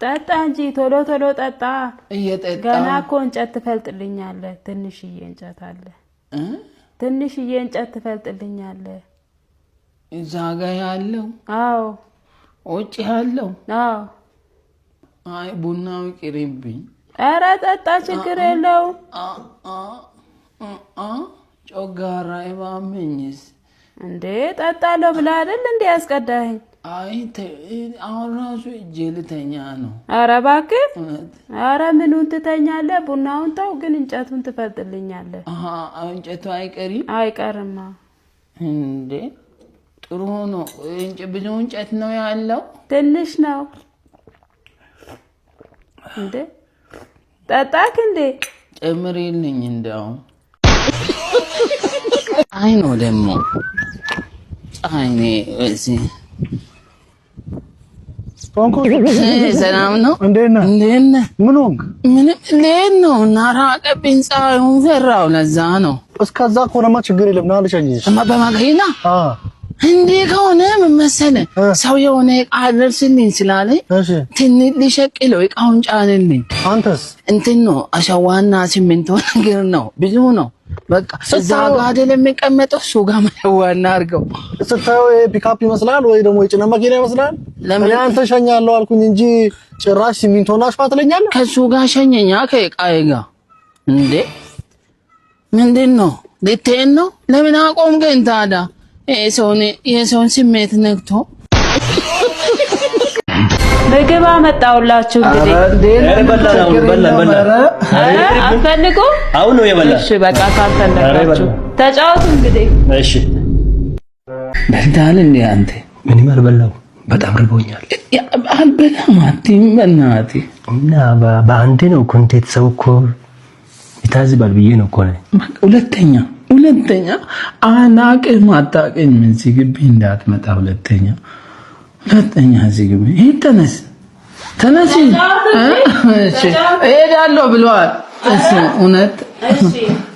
ጠጣ እንጂ ቶሎ ቶሎ ጠጣ። እየጠጣ ገና እኮ እንጨት ትፈልጥልኛለህ። ትንሽዬ እንጨት አለ። ትንሽዬ እንጨት ትፈልጥልኛለህ። እዛ ጋ ያለው? አዎ። ውጭ ያለው? አዎ። አይ ቡናው ይቅርብኝ። ኧረ ጠጣ፣ ችግር የለው። ጮጋራ ይባመኝስ እንዴ? ጠጣለሁ ብለህ አይደል እንዴ ያስቀዳኸኝ? አይ አሁን ራሱ እጄ ልተኛ ነው። ኧረ እባክህ፣ ኧረ ምኑን ትተኛለህ? ቡናውን ተው፣ ግን እንጨቱን ትፈልጥልኛለህ። እንጨቱ አይቀርም? አይቀርማ። እንዴ ጥሩ ነው። ብዙ እንጨት ነው ያለው? ትንሽ ነው። እንዴ ጠጣክ እንዴ? ጨምሪልኝ እንደው። አይ ነው ደግሞ አይኔ እዚህ ፎንኮ ሰላም ነው። እንዴት ነህ? ምን ሆንክ? ምንም እንዴት ነው? ናራቀብኝ፣ ፀሐዩን ፈራው። ለዛ ነው። እስከዛ ከሆነማ ችግር የለም። ና ልሸኝሽ። በመኪና እንዴ ከሆነ ምን መሰለህ፣ ሰው የሆነ ዕቃ አደርስልኝ ስላለኝ ትንሽ ሊሸቅለው ዕቃውን ጫንልኝ። አንተስ? እንትን ነው አሸዋና ሲሚንቶ ነገር ነው፣ ብዙ ነው። በቃ እዛ ጋር አይደል የሚቀመጠው፣ እሱ ጋር መዋና አድርገው። ስታየው ፒካፕ ይመስላል ወይ ደግሞ የጭነት መኪና ይመስላል። እኔ አንተ ሸኛለሁ አልኩኝ እንጂ ጭራሽ ሲሚንቶና አሸዋ ትለኛለህ። ከሱ ጋር ሸኘኛ ከዕቃዬ ጋር። እንዴ ምንድን ነው ልትሄድ ነው? ለምን አቆምከኝ ታዲያ? የሰውን ስሜት ነክቶ ምግብ አመጣሁላችሁ። እንግዲህ አትፈልጉ? አሁን ነው የበላ። እሺ በቃ ካልፈለጋችሁ ተጫወቱ እንግዲህ። እሺ በልተሃል እንዴ አንተ? ምንም አልበላው፣ በጣም ርቦኛል። አልበላም አትይም በእናትህ። እና በአንዴ ነው ኮንቴት ሰው እኮ ይታዝባል ብዬ ነው እኮ ነው። ሁለተኛ አናቅም አታውቅም። እዚህ ግቢ እንዳትመጣ። ሁለተኛ እዚህ ግቢ ተነስ። እሺ እሄዳለሁ ብለዋል።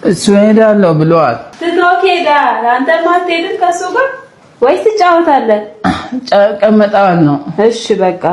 እሱ እሄዳለሁ ብለዋል። ትቶክ ሄዳል። አንተማ አትሄድም ከእሱ ጋር ወይስ ትጫወታለህ? ቀመጣዋል ነው። እሺ በቃ